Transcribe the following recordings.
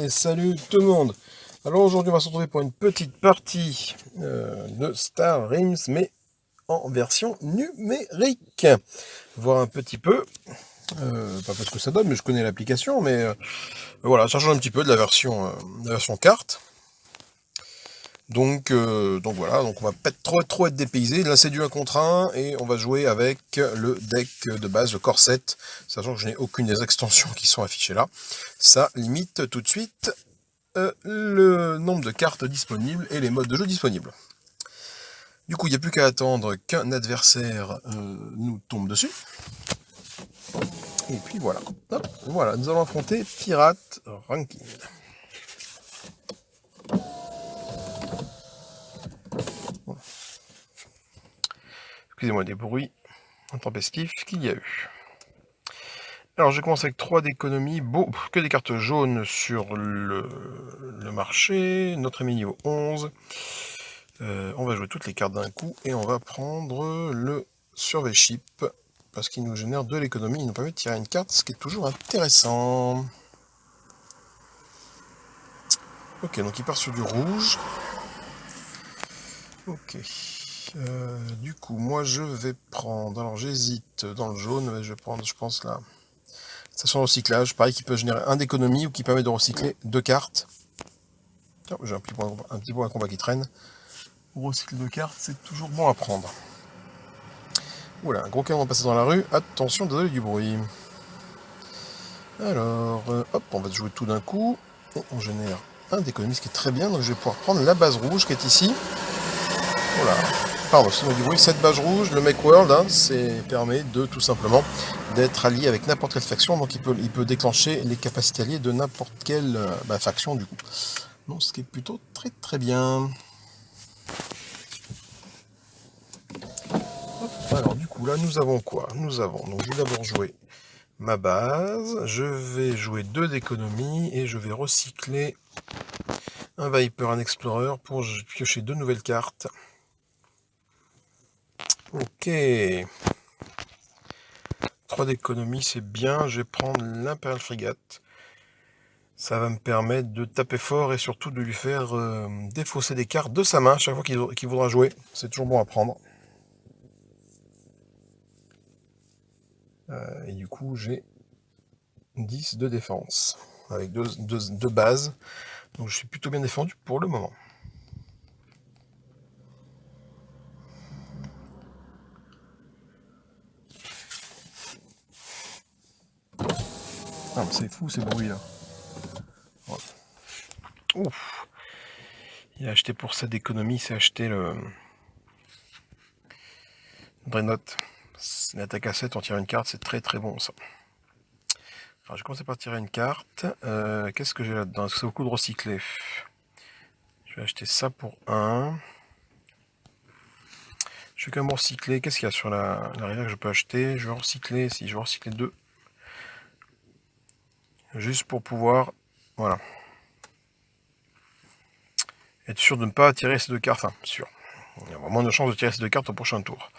Salut tout le monde. Alors aujourd'hui on va se retrouver pour une petite partie de Star Realms, mais en version numérique. Voir un petit peu, pas parce que ça donne, mais je connais l'application, mais voilà, ça change un petit peu de la version carte. Donc voilà, donc on va pas trop être dépaysé. Là c'est du 1 contre 1 et on va jouer avec le deck de base, le Corset, sachant que je n'ai aucune des extensions qui sont affichées là. Ça limite tout de suite le nombre de cartes disponibles et les modes de jeu disponibles. Du coup, il n'y a plus qu'à attendre qu'un adversaire nous tombe dessus. Et puis voilà. Hop, voilà, nous allons affronter Pirate Ranking. Voilà. Excusez-moi des bruits intempestifs qu'il y a eu. Alors je commence avec 3 d'économie, que des cartes jaunes sur le marché, notre ami niveau 11. On va jouer toutes les cartes d'un coup et on va prendre le Survey Ship parce qu'il nous génère de l'économie, il nous permet de tirer une carte, ce qui est toujours intéressant. Ok, donc il part sur du rouge. Ok. Du coup, moi je vais prendre, alors j'hésite dans le jaune, mais je vais prendre, je pense, la station de recyclage, pareil, qui peut générer 1 d'économie ou qui permet de recycler 2 cartes. Oh, j'ai un petit point à combat qui traîne. Pour recycler 2 cartes, c'est toujours bon à prendre. Oula, un gros canon passé dans la rue, attention, désolé du bruit. Alors, hop, on va jouer tout d'un coup, et on génère un d'économie, ce qui est très bien, donc je vais pouvoir prendre la base rouge qui est ici. Voilà, pardon, c'est du bruit, cette base rouge, le Make World, hein, permet de tout simplement d'être allié avec n'importe quelle faction, donc il peut déclencher les capacités alliées de n'importe quelle faction du coup. Donc ce qui est plutôt très bien. Alors du coup là nous avons quoi? Nous avons, donc je vais d'abord jouer ma base, je vais jouer 2 d'économie et je vais recycler un Viper, un Explorer pour piocher 2 nouvelles cartes. Ok. 3 d'économie, c'est bien. Je vais prendre l'Imperial Frigate. Ça va me permettre de taper fort et surtout de lui faire défausser des cartes de sa main chaque fois qu'il voudra jouer. C'est toujours bon à prendre. Et du coup, j'ai 10 de défense avec 2 bases. Donc je suis plutôt bien défendu pour le moment. Ah, c'est fou ces bruits là. Voilà. Ouf. Il a acheté pour ça d'économie, c'est acheté le Dreadnought. L'attaque à 7, on tire une carte, c'est très bon ça. Alors je vais commencer par tirer une carte. Qu'est-ce que j'ai là-dedans? Est-ce que c'est beaucoup de recycler? Je vais acheter ça pour 1. Je vais quand même recycler. Qu'est-ce qu'il y a sur la rivière que je peux acheter? Je vais recycler, si je vais recycler 2. Juste pour pouvoir, voilà, être sûr de ne pas tirer ces 2 cartes. Enfin, sûr. Il y a vraiment de chance de tirer ces 2 cartes au prochain tour.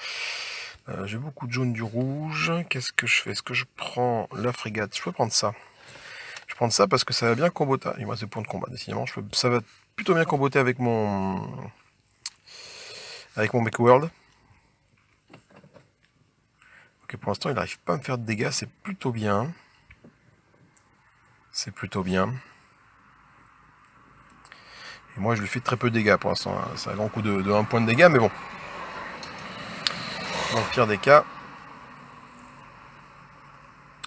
J'ai beaucoup de jaune, du rouge. Qu'est-ce que je fais? Est-ce que je prends la frégate? Je peux prendre ça. Je vais prendre ça parce que ça va bien comboter. Il me reste des points de combat, décidément. Ça va plutôt bien comboter avec mon Make World. Ok, pour l'instant, il n'arrive pas à me faire de dégâts. C'est plutôt bien. C'est plutôt bien. Et moi, je lui fais très peu de dégâts pour l'instant. C'est un grand coup de 1 point de dégâts, mais bon. Dans le pire des cas,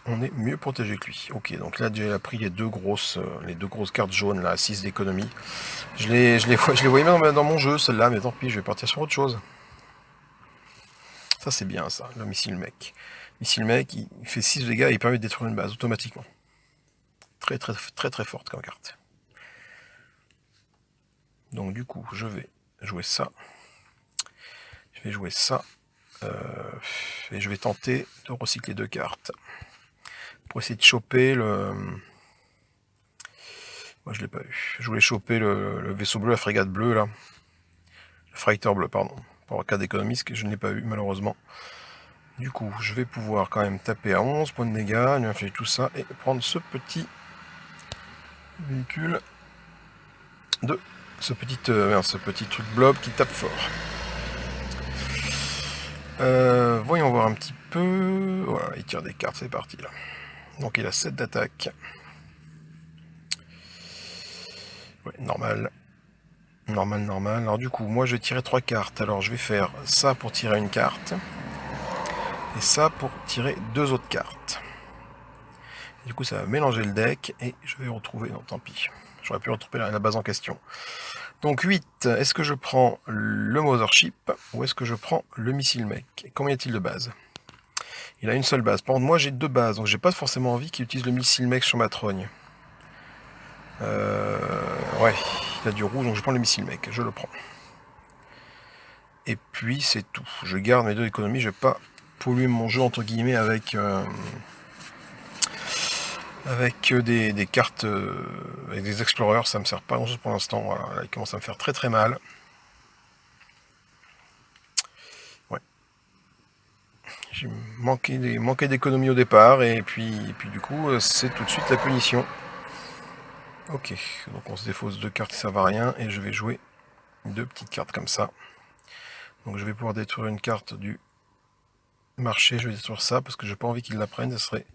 on est mieux protégé que lui. Ok, donc là, j'ai pris les deux grosses cartes jaunes, là, à 6 d'économie. Je les voyais même dans mon jeu, celle-là, mais tant pis, je vais partir sur autre chose. Ça, c'est bien, ça, le missile mec. Missile mec, il fait 6 dégâts et il permet de détruire une base automatiquement. Très forte comme carte. Donc, du coup, je vais jouer ça. Je vais jouer ça. Et je vais tenter de recycler 2 cartes. Pour essayer de choper le... Moi je l'ai pas eu. Je voulais choper le vaisseau bleu, la frégate bleue là. Le fighter bleu, pardon. Pour un cas d'économie, ce que je ne l'ai pas eu malheureusement. Du coup, je vais pouvoir quand même taper à 11 points de dégâts, lui infliger tout ça et prendre ce petit véhicule de ce petit truc blob qui tape fort. Voyons voir un petit peu. Voilà, il tire des cartes, c'est parti là. Donc il a 7 d'attaque. Ouais, normal. Normal. Alors du coup, moi je vais tirer 3 cartes. Alors je vais faire ça pour tirer une carte. Et ça pour tirer 2 autres cartes. Du coup, ça va mélanger le deck. Et je vais retrouver... Non, tant pis. J'aurais pu retrouver la base en question. Donc 8, est-ce que je prends le Mothership ou est-ce que je prends le Missile Mech? Combien y a-t-il de bases? Il a une seule base. Par contre, moi j'ai 2 bases, donc j'ai pas forcément envie qu'il utilise le Missile Mech sur ma trogne. Ouais, il a du rouge, donc je prends le Missile Mech, je le prends. Et puis c'est tout. Je garde mes 2 économies, je vais pas polluer mon jeu entre guillemets avec des cartes, avec des explorers, ça me sert pas grand chose pour l'instant. Voilà, là, il commence à me faire très mal. Ouais. J'ai manqué d'économie au départ, et puis du coup, c'est tout de suite la punition. Ok, donc on se défausse 2 cartes, ça va rien, et je vais jouer 2 petites cartes comme ça. Donc je vais pouvoir détruire une carte du marché, je vais détruire ça, parce que j'ai pas envie qu'il la prenne, ce serait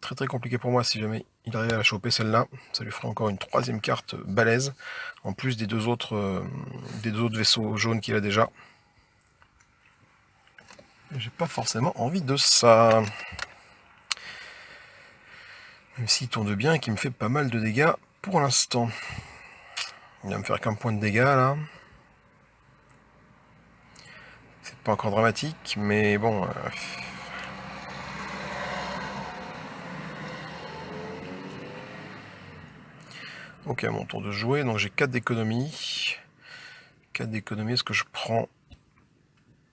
très compliqué pour moi si jamais il arrivait à la choper celle-là. Ça lui ferait encore une 3e carte balèze, en plus des deux autres vaisseaux jaunes qu'il a déjà. J'ai pas forcément envie de ça. Même s'il tourne bien et qu'il me fait pas mal de dégâts pour l'instant. Il va me faire qu'un point de dégâts là. C'est pas encore dramatique, mais bon. Ok, à mon tour de jouer, donc j'ai 4 d'économie. 4 d'économie, est-ce que je prends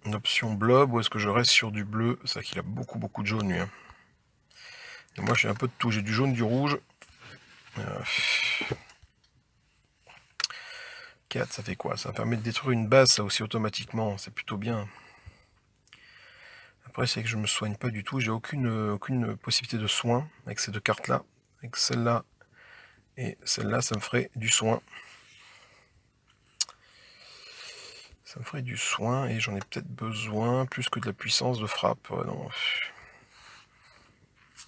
une option blob ou est-ce que je reste sur du bleu? C'est vrai qu'il a beaucoup de jaune lui. Hein. Et moi j'ai un peu de tout, j'ai du jaune, du rouge. 4, ça fait quoi? Ça me permet de détruire une base, ça aussi automatiquement, c'est plutôt bien. Après, c'est que je me soigne pas du tout, j'ai aucune possibilité de soin avec ces 2 cartes-là. Avec celle-là et celle-là, ça me ferait du soin. Ça me ferait du soin et j'en ai peut-être besoin plus que de la puissance de frappe. Non.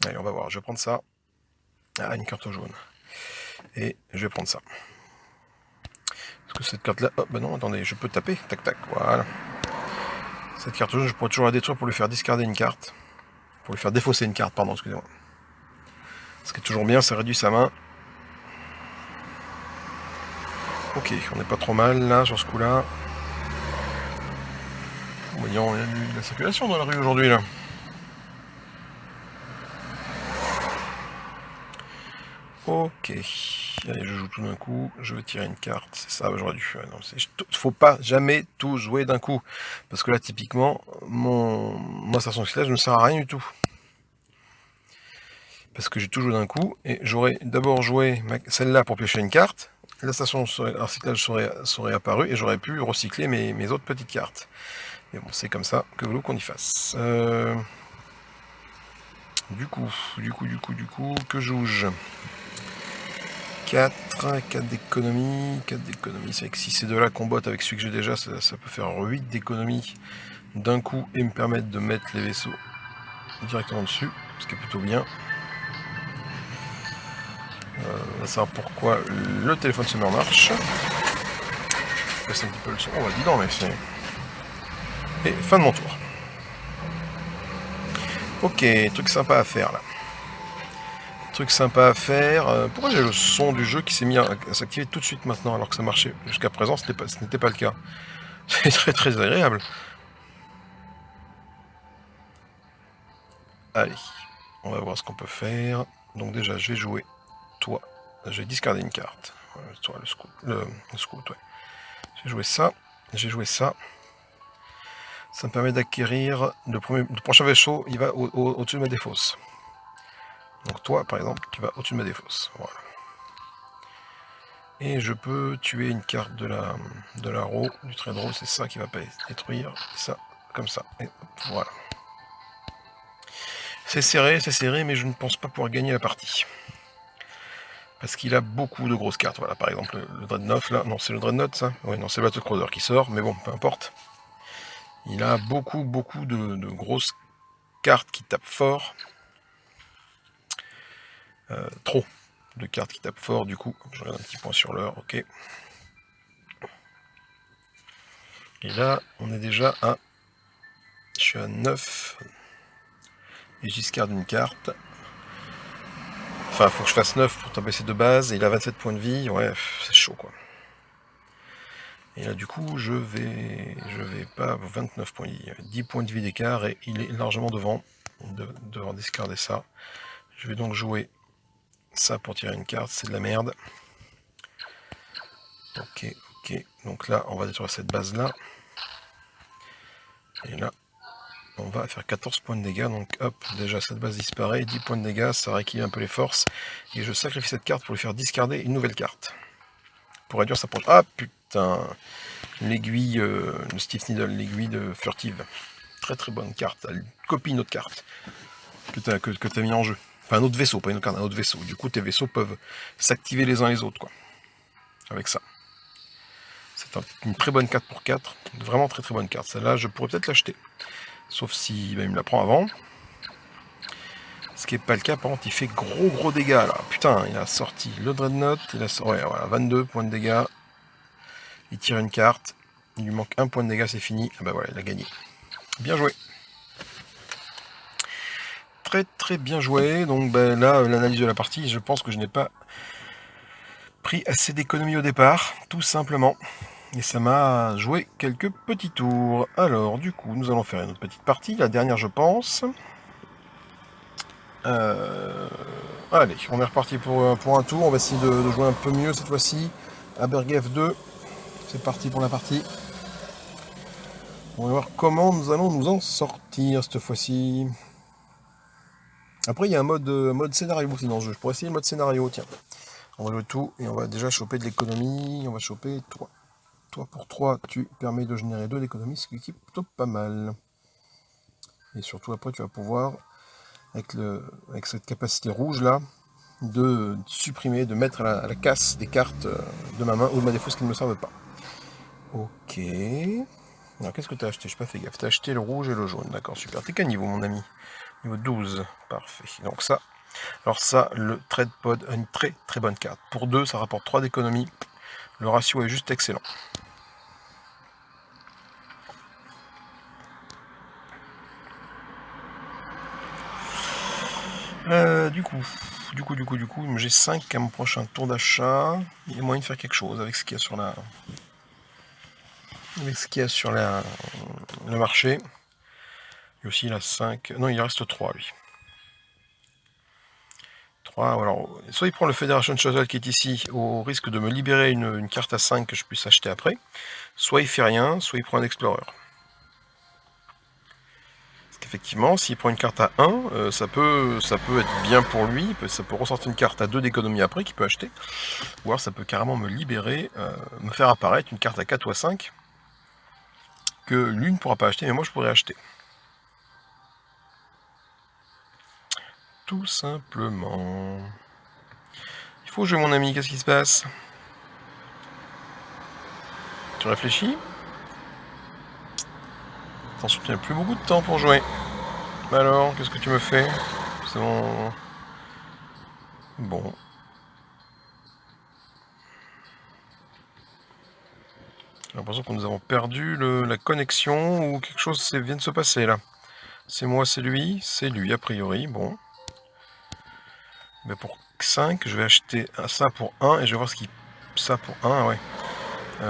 Allez, on va voir, je vais prendre ça. Ah, une carte jaune. Et je vais prendre ça. Parce que cette carte-là... Oh, bah non, attendez, je peux taper. Tac, voilà. Cette carte jaune, je pourrais toujours la détruire pour lui faire discarder une carte. Pour lui faire défausser une carte, pardon, excusez-moi. Ce qui est toujours bien, ça réduit sa main. Ok, on n'est pas trop mal, là, sur ce coup-là. Voyons, il y a de la circulation dans la rue aujourd'hui, là. Ok, allez, je joue tout d'un coup, je vais tirer une carte, c'est ça, j'aurais dû... Non, faut pas jamais tout jouer d'un coup, parce que là, typiquement, ma station cyclage ne sert à rien du tout. Parce que j'ai tout joué d'un coup, et j'aurais d'abord joué celle-là pour piocher une carte, la station recyclage serait apparue, et j'aurais pu recycler mes autres petites cartes. Mais bon, c'est comme ça, que voulez-vous qu'on y fasse. Du coup, que joue-je? 4 d'économie, c'est vrai que si ces deux-là combattent avec celui que j'ai déjà, ça peut faire 8 d'économie d'un coup et me permettre de mettre les vaisseaux directement dessus, ce qui est plutôt bien. On va savoir pourquoi le téléphone se met en marche. Je baisse un petit peu le son, oh bah dis donc, mais c'est... Et fin de mon tour. Ok, truc sympa à faire là. Truc sympa à faire. Pourquoi j'ai le son du jeu qui s'est mis à s'activer tout de suite maintenant alors que ça marchait jusqu'à présent, ce n'était pas le cas. C'est très agréable. Allez, on va voir ce qu'on peut faire. Donc déjà, je vais jouer toi. Je vais discarder une carte. Voilà, toi, le scout, ouais. J'ai joué ça. Ça me permet d'acquérir le prochain vaisseau, il va au-dessus de ma défausse. Donc toi, par exemple, tu vas au-dessus de ma défausse. Voilà. Et je peux tuer une carte de la roue, du trade row, c'est ça qui va pas détruire. Ça, comme ça. Et voilà. C'est serré, mais je ne pense pas pouvoir gagner la partie. Parce qu'il a beaucoup de grosses cartes. Voilà, par exemple, le Dreadnought, là. Non, c'est le Dreadnought, ça. Oui, non, c'est le Battlecruiser qui sort, mais bon, peu importe. Il a beaucoup de grosses cartes qui tapent fort. Trop de cartes qui tapent fort, du coup. Je regarde un petit point sur l'heure, ok. Et là, on est déjà à... Je suis à 9. Et Giscard d'une carte. Enfin, faut que je fasse 9 pour taper ses deux bases. Et il a 27 points de vie. Ouais, c'est chaud, quoi. Et là, du coup, je vais pas 29 points de vie. 10 points de vie d'écart et il est largement devant. Devoir discarder ça. Je vais donc jouer ça pour tirer une carte. C'est de la merde. Ok. Donc là, on va détruire cette base-là. Et là, on va faire 14 points de dégâts. Donc hop, déjà cette base disparaît. 10 points de dégâts, ça rééquilibre un peu les forces. Et je sacrifie cette carte pour lui faire discarder une nouvelle carte. Pour réduire sa prochaine... Ah putain, l'aiguille, le Stiff Needle, l'aiguille de furtive. Très bonne carte, elle copie une autre carte que tu as mis en jeu. Enfin un autre vaisseau, pas une autre carte, un autre vaisseau. Du coup tes vaisseaux peuvent s'activer les uns les autres, quoi. Avec ça. C'est une très bonne carte pour 4. Vraiment très bonne carte. Celle-là, je pourrais peut-être l'acheter. Sauf si il me la prend avant. Ce qui n'est pas le cas, par contre, il fait gros dégâts là. Putain, il a sorti le Dreadnought. Il a sorti, ouais, voilà, 22 points de dégâts. Il tire une carte. Il lui manque un point de dégâts, c'est fini. Ah bah voilà, il a gagné. Bien joué. Très bien joué. Donc ben, là, l'analyse de la partie, je pense que je n'ai pas pris assez d'économie au départ, tout simplement. Et ça m'a joué quelques petits tours. Alors, du coup, nous allons faire une autre petite partie, la dernière, je pense. Allez, on est reparti pour un tour. On va essayer de jouer un peu mieux cette fois-ci. Abergef 2. C'est parti pour la partie. On va voir comment nous allons nous en sortir cette fois-ci. Après, il y a un mode scénario aussi dans le jeu. Je pourrais essayer le mode scénario, tiens. On va jouer tout et on va déjà choper de l'économie. On va choper 3. 3 pour 3, tu permets de générer 2 d'économie, ce qui est plutôt pas mal. Et surtout, après, tu vas pouvoir, avec cette capacité rouge là, de supprimer, de mettre à la casse des cartes de ma main ou de ma défausse qui ne me servent pas. Ok. Alors, qu'est-ce que tu as acheté? Je n'ai pas fait gaffe. Tu as acheté le rouge et le jaune. D'accord, super. T'es quel niveau, mon ami? Niveau 12. Parfait. Donc ça. Alors ça, le Trade Pod a une très bonne carte. Pour 2, ça rapporte 3 d'économie. Le ratio est juste excellent. Du coup, j'ai 5 à mon prochain tour d'achat. Il y a moyen de faire quelque chose avec ce qu'il y a sur le marché. Et aussi il a 5. Non, il reste 3 lui. 3, alors, soit il prend le Federation Shuttle qui est ici, au risque de me libérer une carte à 5 que je puisse acheter après. Soit il fait rien, soit il prend un Explorer. Parce qu'effectivement, s'il prend une carte à 1, ça peut être bien pour lui, ça peut ressortir une carte à 2 d'économie après qu'il peut acheter. Ou alors ça peut carrément me libérer, me faire apparaître une carte à 4 ou à 5 que lui ne pourra pas acheter, mais moi je pourrais acheter. Tout simplement. Il faut jouer mon ami, qu'est-ce qui se passe? Tu réfléchis? Attention, tu n'as plus beaucoup de temps pour jouer. Alors, qu'est-ce que tu me fais? C'est bon. Bon. J'ai l'impression que nous avons perdu la connexion ou quelque chose vient de se passer là. C'est moi, c'est lui a priori, bon. Mais pour 5, je vais acheter ça pour 1 et je vais voir ce qui... Ça pour 1, ouais.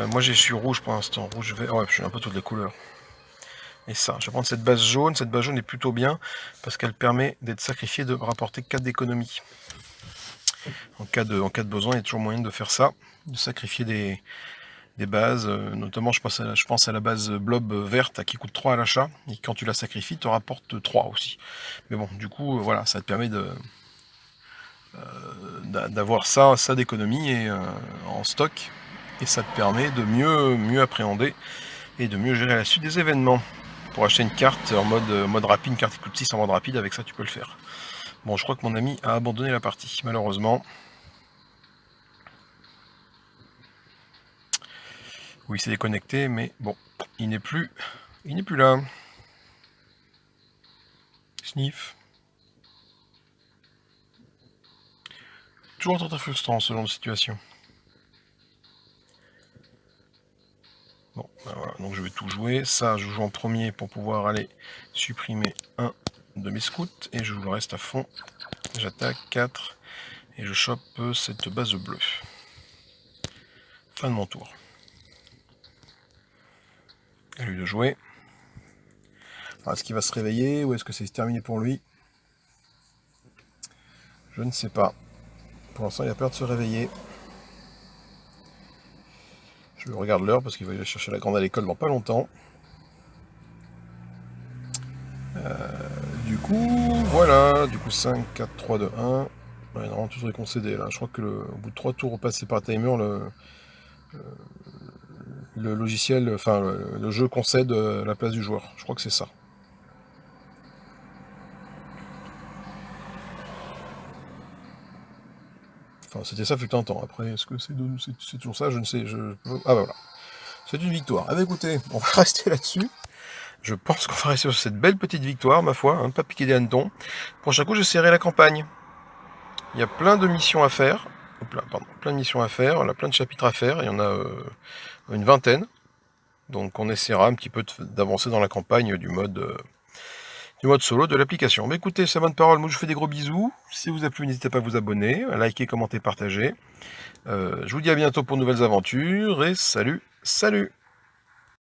Moi je suis rouge pour l'instant, rouge, vert, ouais, je suis un peu toutes les couleurs. Et ça, je vais prendre cette base jaune est plutôt bien parce qu'elle permet d'être sacrifiée, de rapporter 4 d'économie. En cas de besoin, il y a toujours moyen de faire ça, de sacrifier des bases, notamment je pense à la base blob verte qui coûte 3 à l'achat, et quand tu la sacrifies, te rapporte 3 aussi. Mais bon, du coup, voilà, ça te permet d'avoir ça d'économie et en stock, et ça te permet de mieux appréhender et de mieux gérer la suite des événements. Pour acheter une carte en mode rapide, une carte qui coûte 6 en mode rapide, avec ça tu peux le faire. Bon, je crois que mon ami a abandonné la partie, malheureusement. Oui, c'est déconnecté, mais bon, il n'est plus là. Sniff. Toujours très frustrant ce genre de situation. Bon, ben voilà, donc je vais tout jouer. Ça, je joue en premier pour pouvoir aller supprimer un de mes scouts. Et je joue le reste à fond. J'attaque 4. Et je chope cette base bleue. Fin de mon tour. À lui de jouer. Est-ce qu'il va se réveiller ou est-ce que c'est terminé pour lui? Je ne sais pas. Pour l'instant, il a peur de se réveiller. Je regarde l'heure parce qu'il va aller chercher la grande à l'école dans pas longtemps. Du coup, voilà. Du coup, 5, 4, 3, 2, 1. Ouais, normalement, tout serait concédé là. Je crois que au bout de 3 tours passés par timer, le logiciel, enfin le jeu concède la place du joueur. Je crois que c'est ça. Enfin, c'était ça fut un temps. Après, est-ce que c'est toujours ça? Je ne sais. Ah bah voilà. C'est une victoire. Ah bah écoutez, on va rester là-dessus. Je pense qu'on va rester sur cette belle petite victoire, ma foi, hein, pas piquer des hannetons. Prochain coup, j'essaierai la campagne. Il y a plein de missions à faire. Plein de missions à faire. On a plein de chapitres à faire. Il y en a une vingtaine. Donc on essaiera un petit peu d'avancer dans la campagne du mode solo de l'application. Mais écoutez, c'est bonne parole. Moi, je vous fais des gros bisous. Si vous a plu, n'hésitez pas à vous abonner, à liker, commenter, partager. Je vous dis à bientôt pour de nouvelles aventures et salut, salut!